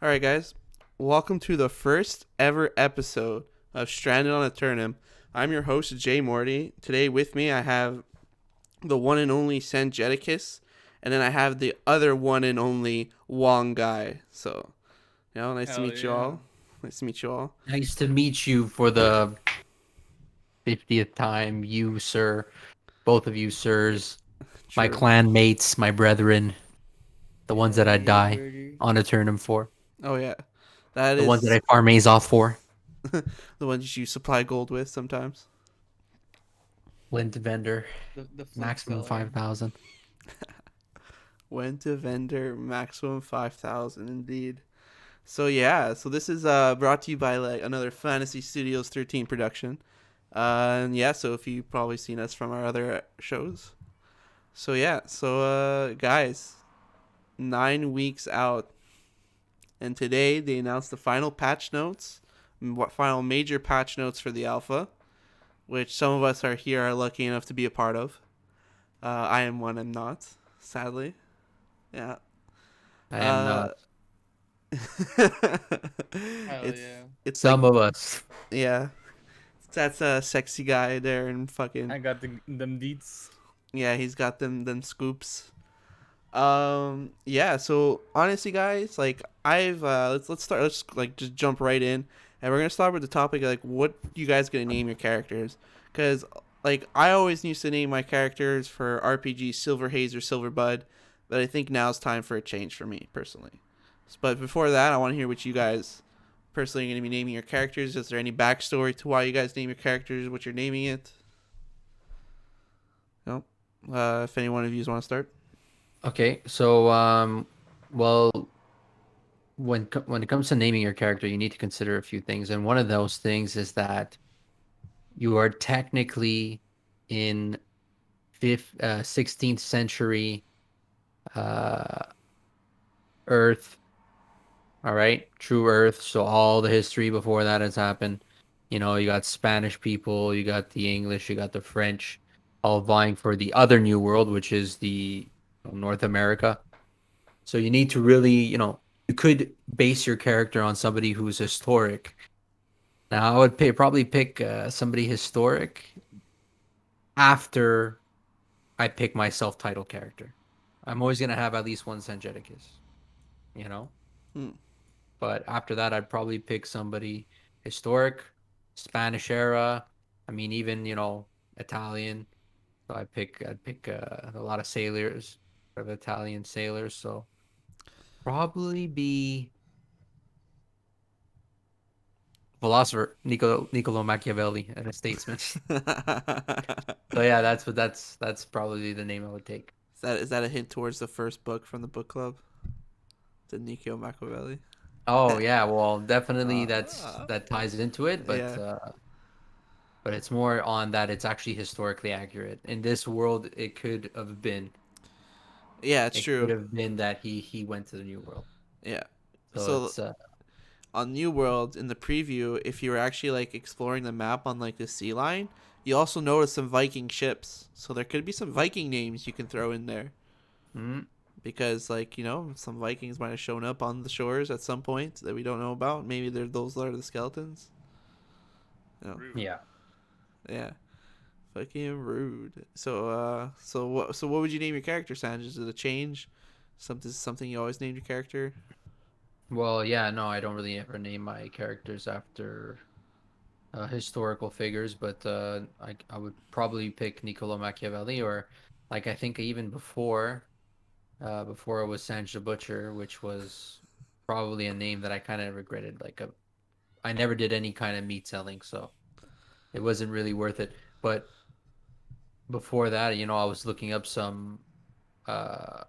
All right, guys. Welcome to the first ever episode of Stranded on Aeternum. I'm your host, Jay Morty. Today with me, I have the one and only Sangeticus, and then I have the other one and only Wong Guy. So, nice to Hell meet you yeah. all. Nice to meet you all. Nice to meet you for the 50th time, you, sir. Both of you, sirs. My True. clan mates, my brethren, the ones that I'd Hey, die Birdie. on Aeternum for, Oh, yeah. That the ones that is I farm A's off for. the ones you supply gold with sometimes. Lint vendor, The flint maximum seller. 5,000. Went to vendor maximum 5,000 indeed. So this is brought to you by like another Fantasy Studios 13 production. And yeah, so if you've probably seen us from our other shows. Guys, 9 weeks out, and today they announced the final patch notes, what final major patch notes for the alpha, which some of us are lucky enough to be a part of. I am one. I'm not, sadly. Yeah. I am Uh, not. Hell it's yeah. it's like Some of us. yeah, that's a sexy guy there and fucking I got them deets. yeah, he's got them scoops. Yeah, so honestly guys, like I've let's start, let's like just jump right in, and we're going to start with the topic of, like, what you guys going to name your characters, cuz like I always used to name my characters for RPG Silver Haze or Silver Bud, but I think now's time for a change for me personally. But before that, I want to hear what you guys personally are going to be naming your characters. Is there any backstory to why you guys name your characters, what you're naming it? No. If any one of you want to start. Okay, so, well, when it comes to naming your character, you need to consider a few things. And one of those things is that you are technically in 16th century uh, Earth. All right, true Earth. So all the history before that has happened. You got Spanish people, you got the English, you got the French, all vying for the other new world, which is the North America. So you need to really, you could base your character on somebody who's historic. Now, I would probably pick somebody historic after I pick my self-titled character. I'm always gonna have at least one Sangeticus, you know. Hmm. But after that, I'd probably pick somebody historic, Spanish era. I mean, even Italian. So I'd pick a lot of sailors, of Italian sailors. So probably be philosopher Niccolo Machiavelli and a statesman. So yeah, that's probably the name I would take. Is that a hint towards the first book from the book club? The Nikkio Machiavelli. Oh yeah, well definitely uh, that ties it into it, yeah. but it's more on that it's actually historically accurate. In this world, Yeah, it's it could true. have been that he went to the new world. Yeah. So So it's on New World in the preview, if you were actually like exploring the map on like the sea line, you also notice some Viking ships. So there could be some Viking names you can throw in there, mm, because like some Vikings might have shown up on the shores at some point that we don't know about. Maybe they're those that are the skeletons. No. Rude. yeah. Yeah. Fucking rude. So what would you name your character, Sanj? Is it a change? Something you always named your character? Well, yeah, no, I don't really ever name my characters after historical figures, but I would probably pick Niccolo Machiavelli or like I think even before it was Sanj the Butcher, which was probably a name that I kind of regretted. I never did any kind of meat selling, so it wasn't really worth it. But before that, I was looking up some uh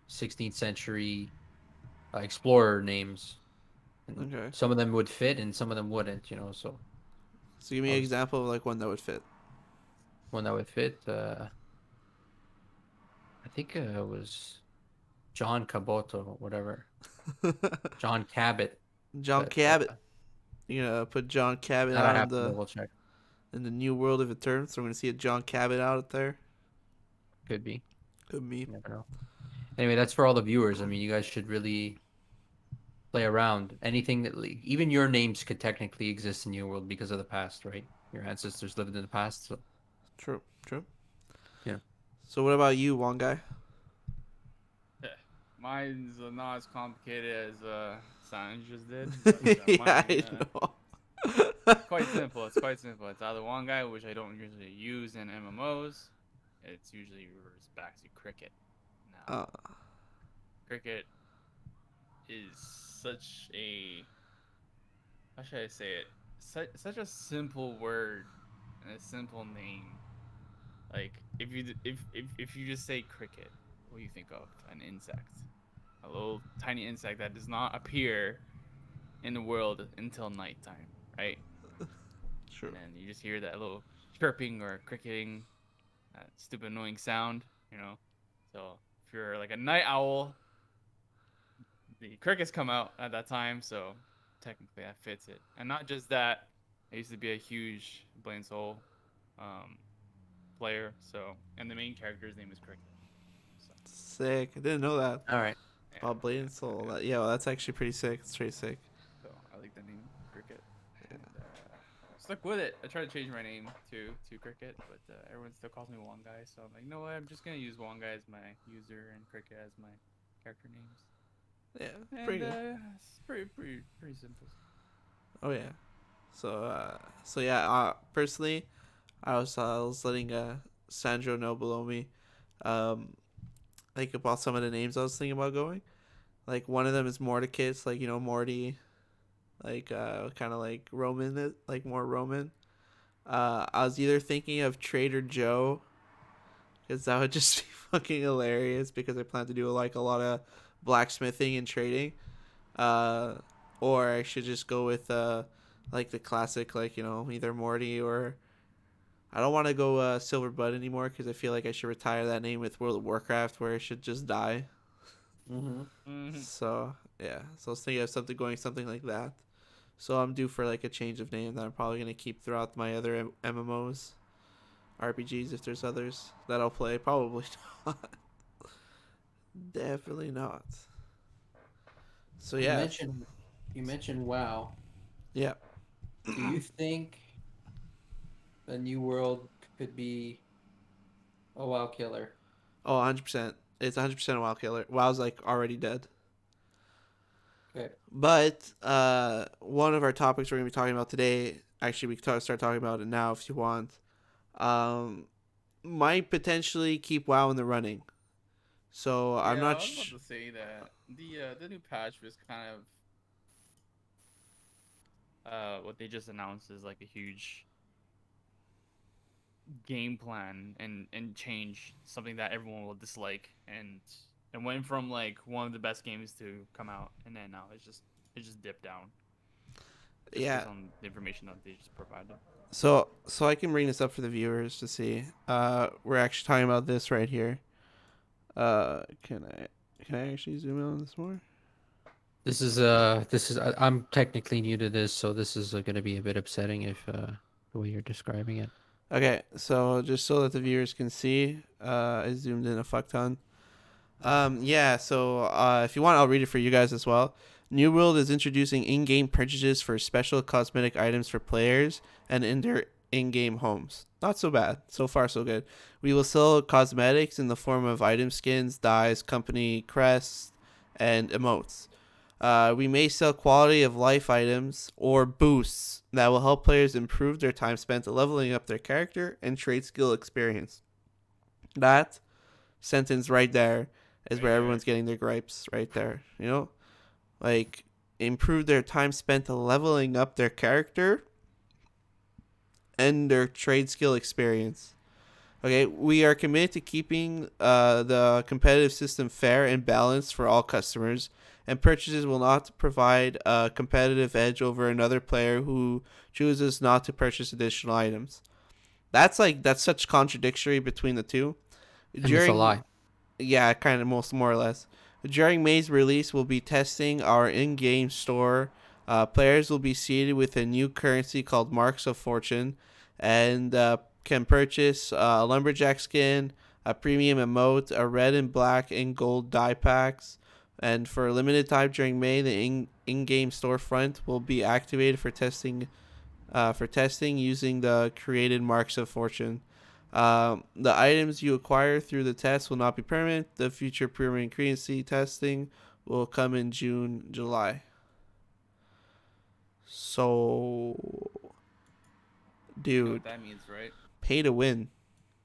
16th century explorer names, and Okay. some of them would fit and some of them wouldn't. So So give I me an was example of like one that would fit. one that would fit. I think it was John Caboto, whatever, John Cabot, John but Cabot. You gonna put John Cabot that I out have to double check. in the new world of Aeternum. So we're gonna see a John Cabot out there. Could be. Could be. You never know. Anyway, that's for all the viewers. I mean, you guys should really play around. Anything that even your names could technically exist in your world because of the past, right? Your ancestors lived in the past, so True. True. yeah. So what about you, one guy? Mine's not as complicated as Sanj just did, but Yeah, mine I know. quite simple. It's quite simple. It's either one guy, which I don't usually use in MMOs. It's usually reverts back to cricket. Now, uh, cricket is such a, how should I say it? Such a simple word and a simple name. Like if you just say cricket, what do you think of? An insect, a little tiny insect that does not appear in the world until nighttime, right? And true. then you just hear that little chirping or cricketing, that stupid annoying sound, you know. So if you're like a night owl, the crickets come out at that time, so technically that fits it. And not just that, I used to be a huge Blaine Soul um, player, so and the main character's name is Cricket. So Sick. I didn't know that. All right. yeah, About Blade yeah, and Soul. yeah. Yeah, well, that's actually pretty sick. It's pretty sick. So I like the name Cricket, and stuck with it. I tried to change my name to Cricket, but everyone still calls me One Guy. So I'm like, no, I'm just gonna use One Guy as my user and Cricket as my character names. Yeah, pretty And good. it's pretty simple. Oh yeah. So yeah. Personally, I was letting Sandro know below me, um, like about some of the names I was thinking about going. Like one of them is Mordekis, like you know Morty, like kind of like Roman, like more Roman. I was either thinking of Trader Joe, because that would just be fucking hilarious. Because I plan to do like a lot of blacksmithing and trading. Uh, or I should just go with like the classic, like you know, either Morty or I don't want to go Silver Bud anymore because I feel like I should retire that name with World of Warcraft, where it should just die. Mm-hmm. Hmm. So yeah, so I was thinking of something like that. So I'm due for like a change of name that I'm probably gonna keep throughout my other MMOs, RPGs if there's others that I'll play. Probably not. Definitely not. So You yeah, mentioned you mentioned WoW. yeah. Do you think the new world could be a WoW killer? Oh, 100%. It's 100% a WoW killer. WoW's like already dead. Okay. But one of our topics we're gonna be talking about today, actually, we can start talking about it now if you want. Um, might potentially keep WoW in the running. So I'm Yeah, not. I was about to say that the new patch was kind of what they just announced is like a huge game plan and change something that everyone will dislike and went from like one of the best games to come out and then now it just dipped down just Yeah. based on the information that they just provided. So I can bring this up for the viewers to see. We're actually talking about this right here. Can I actually zoom in on this more? I'm technically new to this, so this is going to be a bit upsetting if the way you're describing it. Okay, so just so that the viewers can see, I zoomed in a fuck ton. Yeah, so if you want, I'll read it for you guys as well. New World is introducing in-game purchases for special cosmetic items for players and in their in-game homes. Not so bad. So far, so good. We will sell cosmetics in the form of item skins, dyes, company crests, and emotes. We may sell quality of life items or boosts that will help players improve their time spent leveling up their character and trade skill experience. That sentence right there is where Right. everyone's getting their gripes right there. You know, like improve their time spent leveling up their character and their trade skill experience. Okay, we are committed to keeping the competitive system fair and balanced for all customers, and purchases will not provide a competitive edge over another player who chooses not to purchase additional items. That's such contradictory between the two. And it's a During lie. Yeah, kind of most more or less. During May's release, we'll be testing our in-game store. Players will be seated with a new currency called Marks of Fortune, and can purchase a lumberjack skin, a premium emote, a red and black and gold dye packs, And for a limited time during May, the in-game storefront will be activated for testing using the created marks of fortune. The items you acquire through the test will not be permanent. The future permanent currency testing will come in June, July. So, You know dude, what that means, right? pay to win.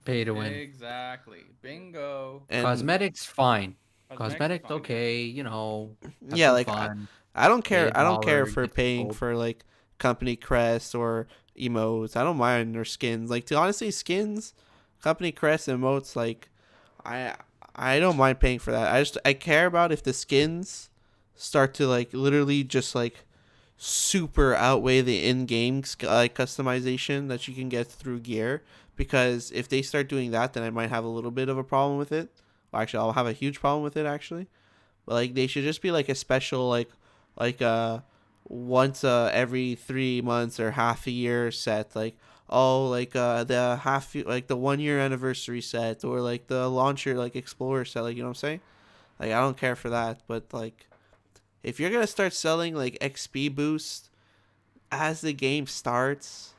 Pay to win. Exactly. Bingo. And Cosmetics, fine. Cosmetics is Cosmetics, fine. okay. Have yeah, some like fun. I don't Pay care. a I don't care dollar, for get some paying gold. for like company crests or emotes. I don't mind their skins. Like to honestly, skins, company crests, emotes. Like I I don't mind paying for that. I care about if the skins start to like literally just like super outweigh the in-game like customization that you can get through gear. Because if they start doing that, then I might have a little bit of a problem with it. Well, actually, I'll have a huge problem with it actually. But like they should just be like a special like once every 3 months or half a year set, like oh like the like the 1 year anniversary set, or like the launcher like explorer set, like you know what I'm saying. Like I don't care for that, but like if you're gonna start selling like XP boost as the game starts,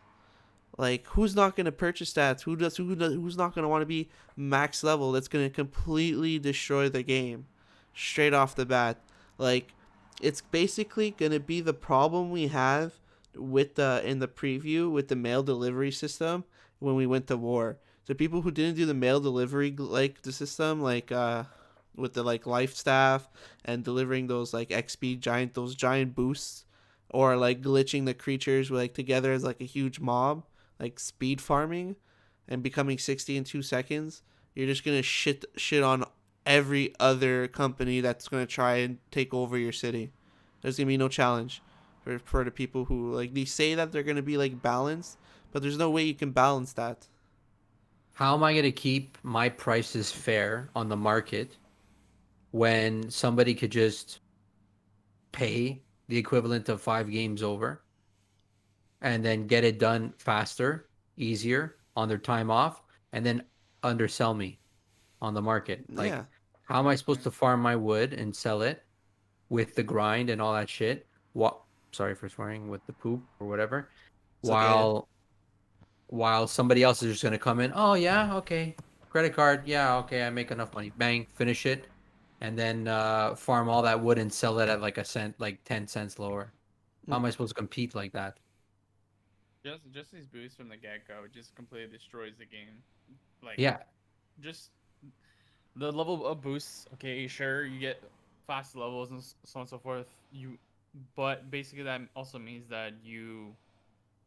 like who's not gonna purchase that? Who's not gonna want to be max level? That's gonna completely destroy the game straight off the bat. Like it's basically gonna be the problem we have with the in the preview with the mail delivery system when we went to war. So people who didn't do the mail delivery like the system with the like life staff and delivering those like XP those giant boosts, or like glitching the creatures like together as like a huge mob, like speed farming and becoming 60 in 2 seconds. You're just gonna shit on every other company that's gonna try and take over your city. There's gonna be no challenge for the people who like they say that they're gonna be like balanced, but there's no way you can balance that. How am I going to keep my prices fair on the market when somebody could just pay the equivalent of 5 games over and then get it done faster, easier on their time off, and then undersell me on the market? Like, Yeah, how am I supposed Exactly. to farm my wood and sell it with the grind and all that shit? What? Sorry for swearing, with the poop or whatever, it's okay. while somebody else is just going to come in. Oh yeah, okay, credit card. Yeah, okay, I make enough money. Bang, finish it, and then farm all that wood and sell it at like a cent, like 10 cents lower. How am I supposed to compete like that? Just these boosts from the get go just completely destroys the game. Like Yeah, just the level of boosts. Okay, sure, you get fast levels and so on and so forth. But basically that also means that you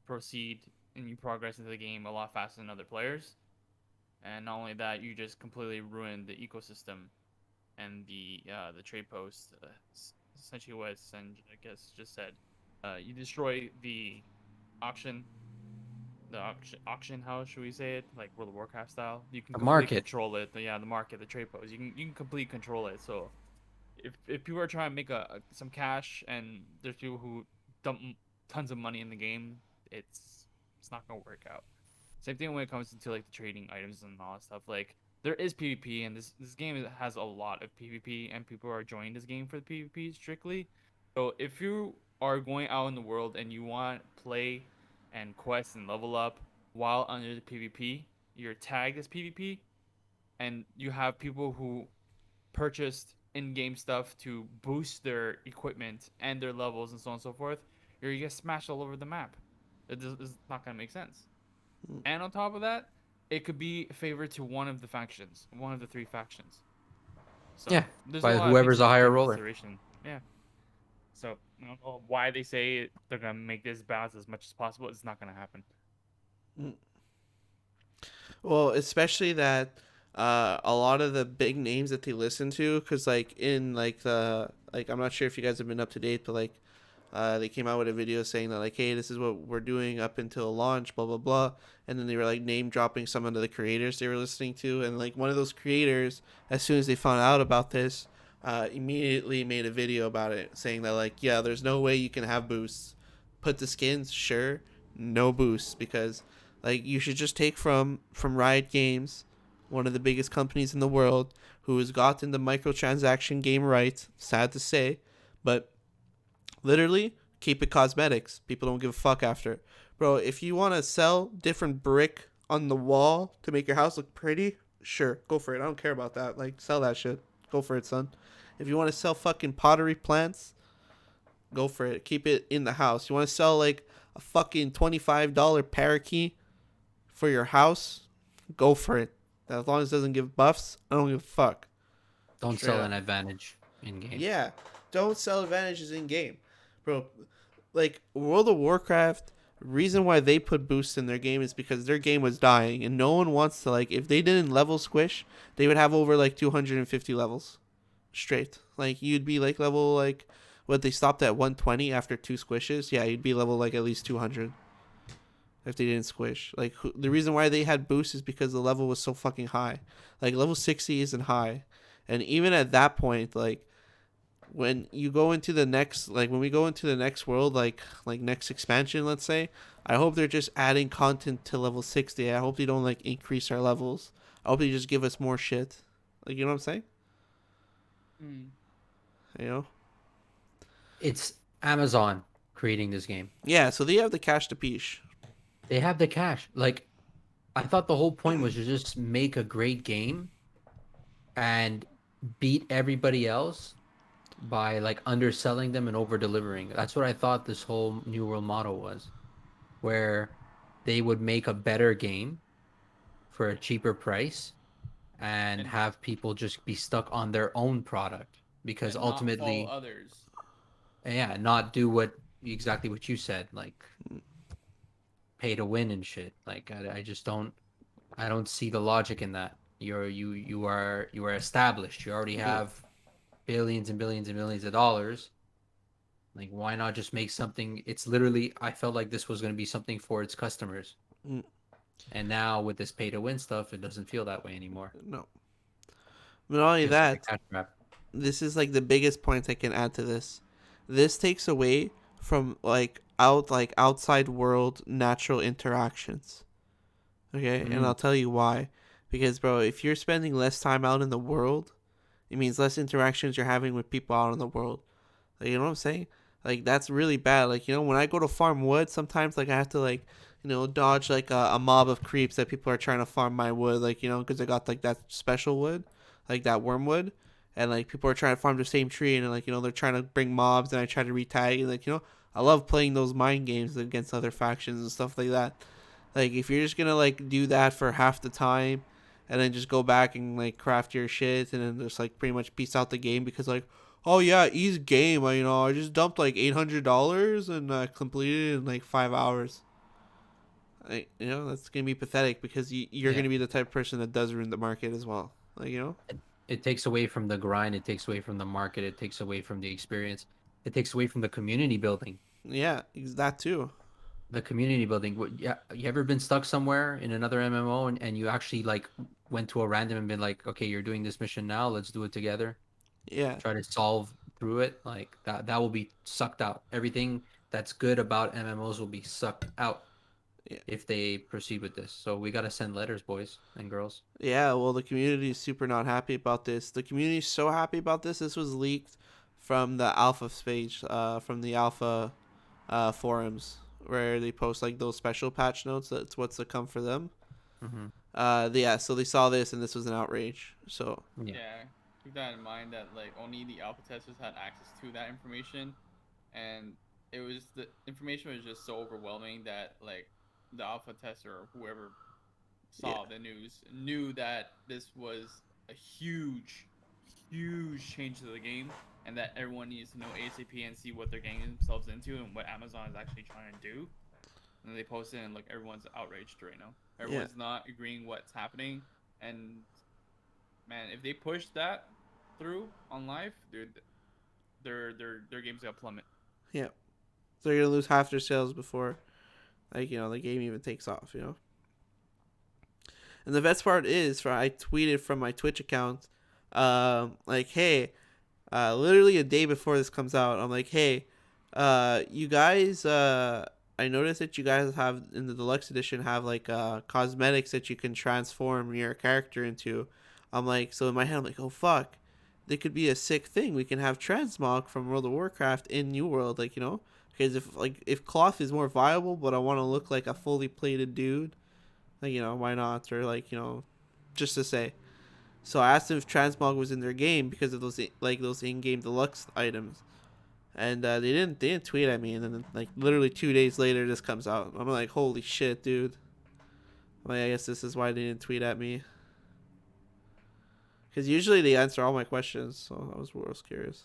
proceed and you progress into the game a lot faster than other players. And not only that, you just completely ruin the ecosystem and the trade post. Essentially, what Sen I guess just said. You destroy auction the auction house, should we say it, like World of Warcraft style. You can the completely market. control it. Yeah, the market, the trade post. You can completely control it. So if people are trying to make some cash and there's people who dump tons of money in the game, it's not gonna work out. Same thing when it comes into like the trading items and all that stuff. Like there is PvP, and this game has a lot of PvP, and people are joining this game for the PvP strictly. So if you are going out in the world and you want play and quest and level up while under the PvP, you're tagged as PvP, and you have people who purchased in-game stuff to boost their equipment and their levels and so on and so forth, you're gonna get smashed all over the map. It's not gonna make sense. And on top of that, it could be favored to one of the factions, one of the three factions. So Yeah, there's a by lot of things whoever's to a take higher into roller. consideration. Yeah. So I don't know why they say they're gonna make this balance as much as possible. It's not gonna happen. Well, especially that a lot of the big names that they listen to, because like in like the like I'm not sure if you guys have been up to date, but like they came out with a video saying that like, hey, this is what we're doing up until launch, blah blah blah, and then they were like name dropping some of the creators they were listening to, and like one of those creators, as soon as they found out about this, immediately made a video about it, saying that like, yeah, there's no way you can have boosts, put the skins, sure, no boosts, because like you should just take from Riot Games one of the biggest companies in the world, who has gotten the microtransaction game right. Sad to say, but literally keep it cosmetics. People don't give a fuck after. Bro, if you want to sell different brick on the wall to make your house look pretty, sure, go for it. I don't care about that. Like, sell that shit. Go for it, son. If you want to sell fucking pottery plants, go for it. Keep it in the house. You want to sell like a fucking $25 parakeet for your house, go for it. As long as it doesn't give buffs, I don't give a fuck. Don't Straight sell up. an advantage in game. Yeah, don't sell advantages in game, bro. Like World of Warcraft, reason why they put boosts in their game is because their game was dying, and no one wants to like. If they didn't level squish, they would have over like 250 levels, straight. Like you'd be like level like, what they stopped at 120 after 2 squishes. Yeah, you'd be level like at least 200 if they didn't squish. Like the reason why they had boosts is because the level was so fucking high. Like level 60 isn't high, and even at that point, like when you go into the next, like when we go into the next world, like next expansion, let's say, I hope they're just adding content to level 60. I hope they don't like increase our levels. I hope they just give us more shit. Like, you know what I'm saying? Mm. You know? It's Amazon creating this game. Yeah, so they have the cash to peach. They have the cash. Like, I thought the whole point was to just make a great game and beat everybody else by like underselling them and over delivering. That's what I thought this whole New World model was, where they would make a better game for a cheaper price and And have people just be stuck on their own product because and not follow ultimately, others. yeah, not do what exactly what you said, like pay to win and shit. Like I just I don't see the logic in that. You are established. You already Yeah. have billions and billions and billions of dollars. Like why not just make something? It's literally I felt like this was going to be something for its customers. Mm, And now with this pay to win stuff, it doesn't feel that way anymore. no. But not only Feels like a that, cash grab. this is like the biggest point I can add to this. This takes away from like outside world natural interactions. Okay, and Mm, I'll tell you why. Because bro, if you're spending less time out in the world, it means less interactions you're having with people out in the world. Like, you know what I'm saying? Like that's really bad. Like, you know, when I go to farm wood, sometimes like I have to like, you know, dodge like a mob of creeps that people are trying to farm my wood. Like, you know, because I got like that special wood, like that wormwood, and like people are trying to farm the same tree, and like, you know, they're trying to bring mobs, and I try to retag, and like, you know, I love playing those mind games against other factions and stuff like that. Like if you're just gonna like do that for half the time, and then just go back and like craft your shit, and then just like pretty much piece out the game because like, oh yeah, easy game. You know, I just dumped like $800 and completed it in like 5 hours. Like, you know, that's gonna be pathetic because you're yeah. gonna be the type of person that does ruin the market as well. Like, you know. It takes away from the grind, it takes away from the market, it takes away from the experience, it takes away from the community building. Yeah, that too. The community building. Yeah, you ever been stuck somewhere in another MMO and you actually like went to a random and been like, okay, you're doing this mission now, let's do it together. Yeah, Try to solve through it. Like that will be sucked out. Everything that's good about MMOs will be sucked out yeah, if they proceed with this. So we gotta send letters, boys and girls. yeah. Well, the community is super not happy about this. The community is so happy about this. This was leaked from the alpha page, from the alpha forums where they post like those special patch notes. That's what's to come for them. Hmm. Yeah. So they saw this and this was an outrage. So Yeah. Yeah, keep that in mind that like only the alpha testers had access to that information, and it was the information was just so overwhelming that like the alpha tester or whoever saw yeah, the news knew that this was a huge, huge change to the game, and that everyone needs to know ASAP and see what they're getting themselves into and what Amazon is actually trying to do. And then they posted and like everyone's outraged right now. yeah, Everyone's not agreeing what's happening, and man, if they push that through on live, dude, their game's gonna plummet. yeah. So they're gonna lose half their sales before, like, you know, the game even takes off. You know. And the best part is, for I tweeted from my Twitch account, like, hey, literally a day before this comes out, I'm like, hey, you guys, I noticed that you guys have in the deluxe edition have like cosmetics that you can transform your character into. I'm like, so in my head, I'm like, oh fuck, they could be a sick thing. We can have transmog from World of Warcraft in New World, like because if cloth is more viable, but I want to look like a fully plated dude, like why not? Or like just to say. So I asked them if transmog was in their game because of those in-game deluxe items, and they didn't tweet at me, and then like literally 2 days later this comes out. I'm like, holy shit, dude. I'm like, I guess this is why they didn't tweet at me, because usually they answer all my questions. So I was curious.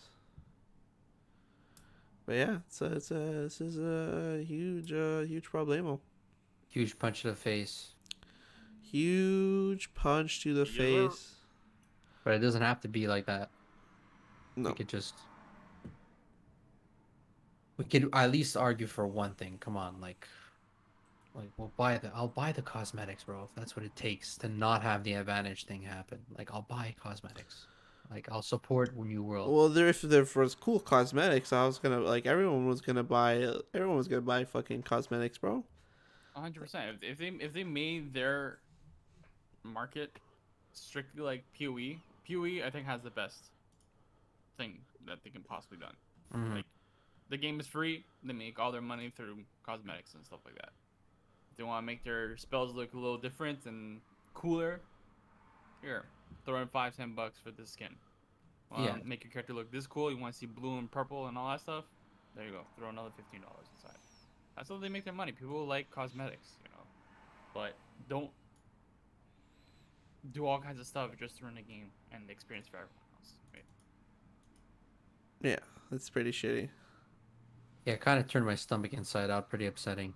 But yeah, this is a huge problemo. Huge punch to the face. Huge punch to the Yes, sir. face. But it doesn't have to be like that. We No. could just we could at least argue for one thing. Come on, like I'll buy the cosmetics, bro, if that's what it takes to not have the advantage thing happen. Like I'll buy cosmetics. Like I'll support New World. Well, if there was cool cosmetics, I was gonna like everyone was gonna buy fucking cosmetics, bro. 100%. If they made their market strictly like PoE, PoE I think has the best thing that they can possibly done. Mhm. Like the game is free, they make all their money through cosmetics and stuff like that. If they want to make their spells look a little different and cooler, here, throw in $5-10 for this skin. Yeah, Make your character look this cool. You want to see blue and purple and all that stuff? There you go. Throw another $15 inside. That's how they make their money. People like cosmetics, but don't do all kinds of stuff just to run a game and the experience for everyone else. Right? Yeah, that's pretty shitty. yeah, it kind of turned my stomach inside out. Pretty upsetting.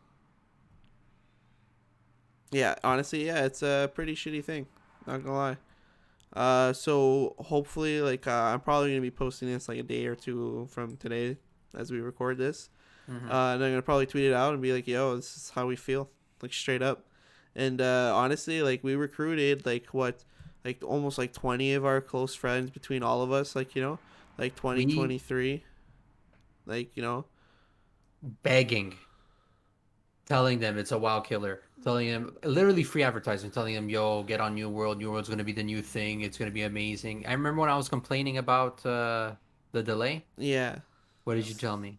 Yeah, honestly, yeah, it's a pretty shitty thing. Not gonna lie. So hopefully, like, I'm probably gonna be posting this like a day or two from today as we record this. Hmm. And I'm gonna probably tweet it out and be like, "Yo, this is how we feel," like straight up. And honestly, like we recruited like like almost like 20 of our close friends between all of us, like like We 2023, like begging, telling them it's a WoW killer, telling them literally free advertising, telling them, "Yo, get on New World. New World's gonna be the new thing. It's gonna be amazing." I remember when I was complaining about the delay. yeah, What did you tell me?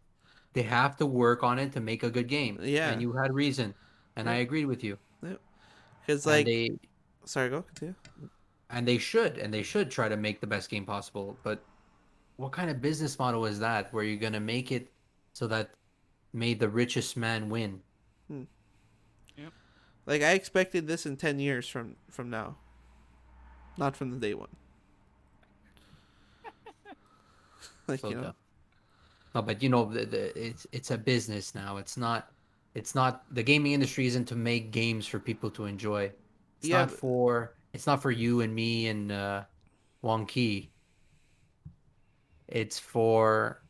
They have to work on it to make a good game, yeah, and you had reason, and I yep, agreed with you. yep. Because And like, sorry, go continue. they should try to make the best game possible. But what kind of business model is that, where you're gonna make it so that may the richest man win? Hmm. Yep. Like I expected this in 10 years from now, not from the day one. Like So dumb. No, but you know, it's a business now. It's not the gaming industry isn't to make games for people to enjoy. yeah, It's not for you and me and Wong Ki. It's for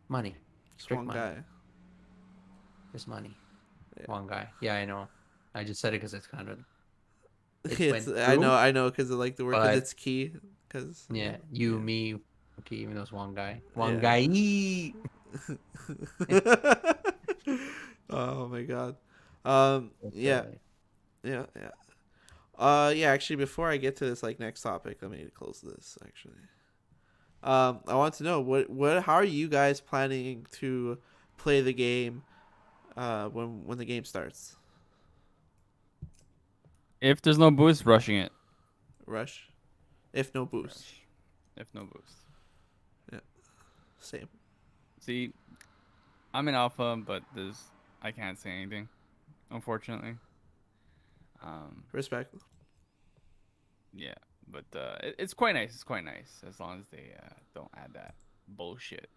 money, just strict one money, guy. just money. Yeah. One guy. Yeah, I know. I just said it because it's kind of it It's went through. I know because of like the word because But it's key because yeah, you, me, okay, even though it's one guy, one yeah. guy. Oh my god. But, Yeah, yeah, yeah. Yeah. Actually, before I get to this like next topic, let me close this. Actually, I want to know how are you guys planning to play the game when the game starts? If there's no boost, rushing it. Rush, if no boost. Rush. If no boost. Yeah, same. See, I'm in alpha, but I can't say anything, unfortunately. Um, Respect. yeah, but it's quite nice. It's quite nice as long as they don't add that bullshit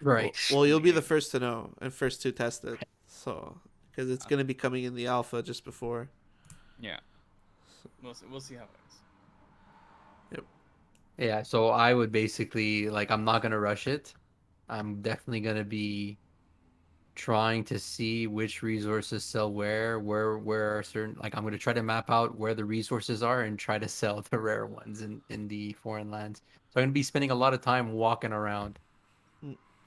right. Well, in you'll the be the game. first to know and first to test it. So, because it's gonna be coming in the alpha just before. Yeah, we'll see how it is. Yep. Yeah, so I would basically like I'm not gonna rush it. I'm definitely gonna be trying to see which resources sell where are certain like I'm gonna try to map out where the resources are and try to sell the rare ones in the foreign lands. So I'm gonna be spending a lot of time walking around.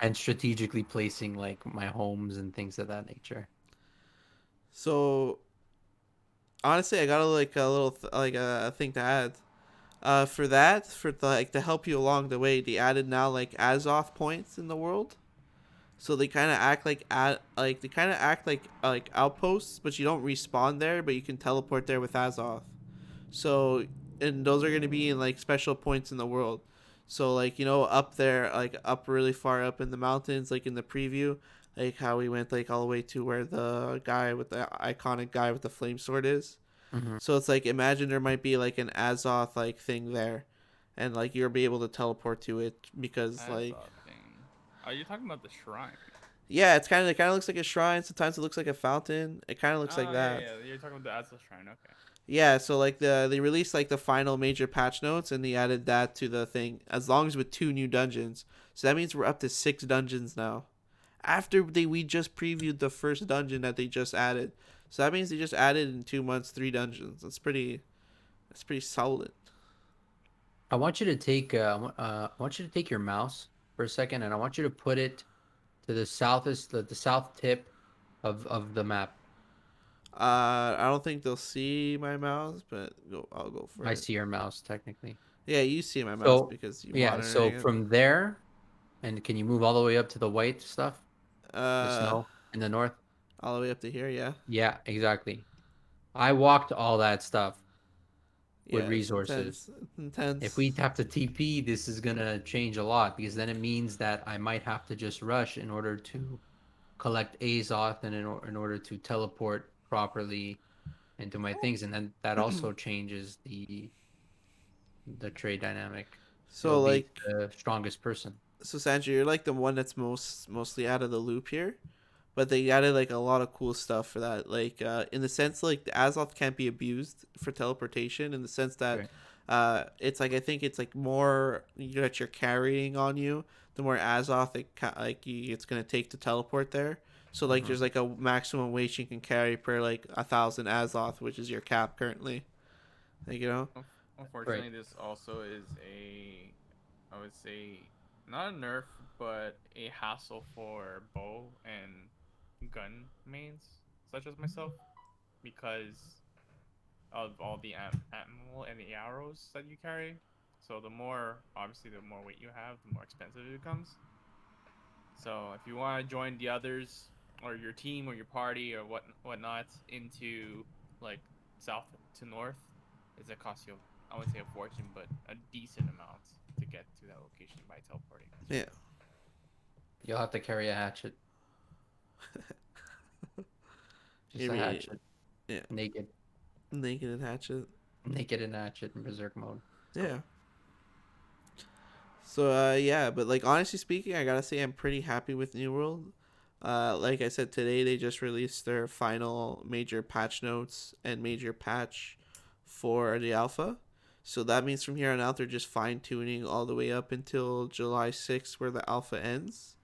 and strategically placing like my homes and things of that nature. So honestly, I got like a little like a thing to add. For that, for the, like to help you along the way, they added now like Azoth points in the world. So they kind of act like they kind of act like outposts, but you don't respawn there, but you can teleport there with Azoth. So, and those are going to be in like special points in the world. So like up there, like up really far up in the mountains, like in the preview, like how we went like all the way to where the guy with the iconic guy with the flame sword is. Hmm. So it's like imagine there might be like an Azoth like thing there, and like you'll be able to teleport to it because As like a thing. Are you talking about the shrine? yeah, it kind of looks like a shrine. Sometimes it looks like a fountain. It kind of looks like Oh yeah, that. yeah. You're talking about the Azul shrine. Okay. Yeah, so like they released like the final major patch notes and they added that to the thing as long as with 2 new dungeons. So that means we're up to 6 dungeons now. After we just previewed the first dungeon that they just added. So that means they just added in 2 months 3 dungeons. That's pretty solid. I want you to take your mouse for a second, and I want you to put it to the south tip of the map. I don't think they'll see my mouse, but I'll go for I it. see your mouse technically. Yeah, you see my mouse So because you yeah, so monitoring it. from there, and can you move all the way up to the white stuff, the Uh, snow in the north? all the way up to here. Yeah, Yeah, exactly. I walked all that stuff with yeah, it's resources. intense. It's If intense. we have to TP, this is gonna change a lot because then it means that I might have to just rush in order to collect Azoth and in order to teleport properly into my things, and then that also changes the trade dynamic. It'll So be like the strongest person. So Sandra, you're like the one that's mostly out of the loop here, but they added like a lot of cool stuff for that. Like in the sense like the Azoth can't be abused for teleportation in the sense that Right. it's like I think it's like more that you're carrying on you, the more Azoth it's gonna take to teleport there. So like Hmm. there's like a maximum weight you can carry per like 1,000 Azoth, which is your cap currently. Like Right. Unfortunately, this also is I would say, not a nerf, but a hassle for bow and gun mains, such as myself, because of all the ammo and the arrows that you carry. So obviously, the more weight you have, the more expensive it becomes. So if you want to join the others or your team or your party or whatnot into like south to north, it's a cost you, I wouldn't say a fortune, but a decent amount to get to that location by teleporting. yeah, You'll have to carry a hatchet, just you a mean hatchet, yeah, naked, naked and hatchet. naked and hatchet in berserk mode. Yeah. So yeah, but like honestly speaking, I gotta say I'm pretty happy with New World. Like I said today, they just released their final major patch notes and major patch for the alpha. So that means from here on out, they're just fine tuning all the way up until July 6th, where the alpha ends.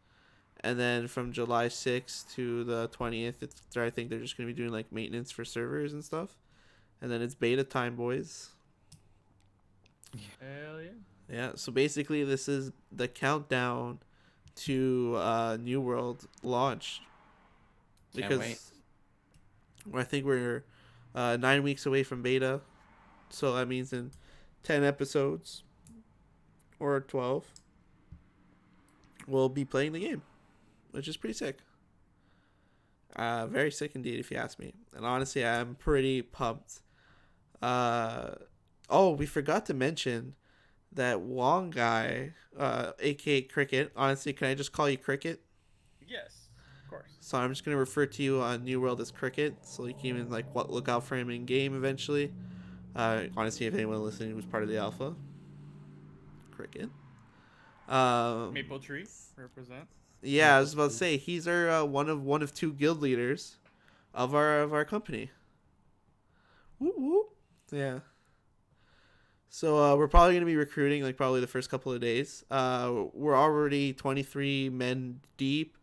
And then from July 6th to the 20th, I think they're just gonna be doing like maintenance for servers and stuff. And then it's beta time, boys. Hell yeah! Yeah, so basically, this is the countdown to New World launch Can't wait. because I think we're 9 weeks away from beta, so that means in 10 episodes or 12, we'll be playing the game, which is pretty sick. Very sick indeed, if you ask me. And honestly, I'm pretty pumped. Uh, oh, we forgot to mention that Wong guy, aka Cricket. Honestly, can I just call you Cricket? Yes, of course. So I'm just gonna refer to you on New World as Cricket, so you can even like look out for him in game eventually. Honestly, if anyone listening was part of the alpha, Cricket. Um, Maple Tree represent. yeah, I Maple was about to Tree. say he's our one of 2 guild leaders of our company. Woo woo. Yeah. So we're probably gonna be recruiting like probably the first couple of days. We're already 23 men deep.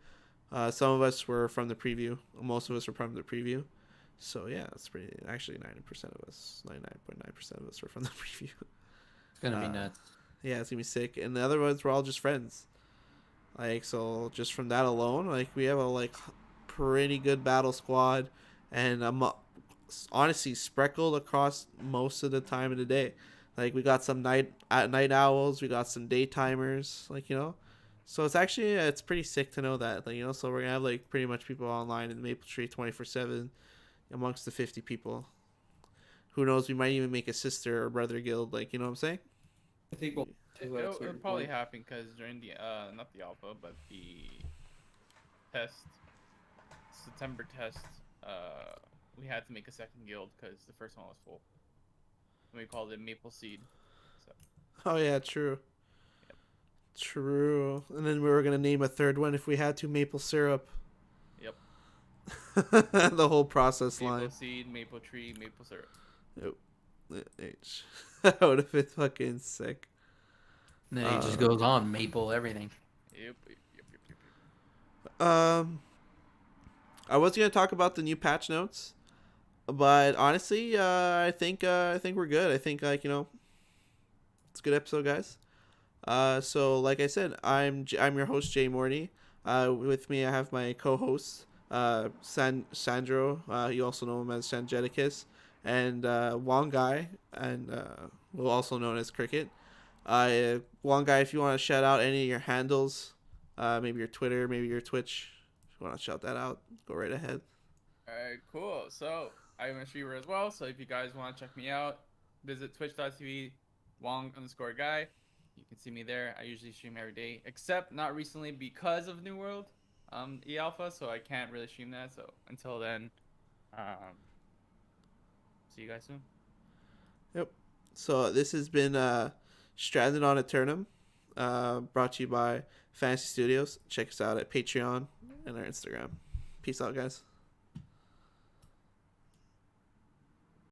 Some of us were from the preview. Most of us were from the preview. So yeah, it's pretty. Actually, 90% of us, 99.9% of us were from the preview. It's gonna be Uh, nuts. yeah, it's gonna be sick. And the other ones were all just friends. Like, so just from that alone, like we have a pretty good battle squad, and honestly speckled across most of the time of the day. Like we got some night owls, we got some daytimers, like So it's actually it's pretty sick to know that, like So we're gonna have like pretty much people online in Maple Tree 24/7 amongst the 50 people. Who knows? We might even make a sister or brother guild, like what I'm saying. I think we'll do at a It'll certain probably point. happen because during the not the alpha, but the test, September test, we had to make a second guild because the first one was full. And we called it Maple Seed. So Oh yeah, true. yep, True. And then we were gonna name a third one if we had to, maple syrup. yep. The whole process Maple line. Seed, Maple Tree, Maple Syrup. Yep. That would have been fucking sick. And then he just Um, goes on maple everything. Yep. um, I was gonna talk about the new patch notes, but honestly, I think we're good. I think it's a good episode, guys. So like I said, I'm your host Jay Morty. With me I have my co-host Sandro. You also know him as Sangeticus, and Wong Guy, and well also known as Cricket. Wong Guy, if you want to shout out any of your handles, maybe your Twitter, maybe your Twitch, if you want to shout that out, go right ahead. Alright, cool. So I'm a streamer as well. So if you guys want to check me out, visit twitch.tv Wong_guy. You can see me there. I usually stream every day, except not recently because of New World, E Alpha. So I can't really stream that. So until then, um, see you guys soon. Yep. So this has been Stranded on Aeternum, brought to you by Fantasy Studios. Check us out at Patreon and our Instagram. Peace out, guys.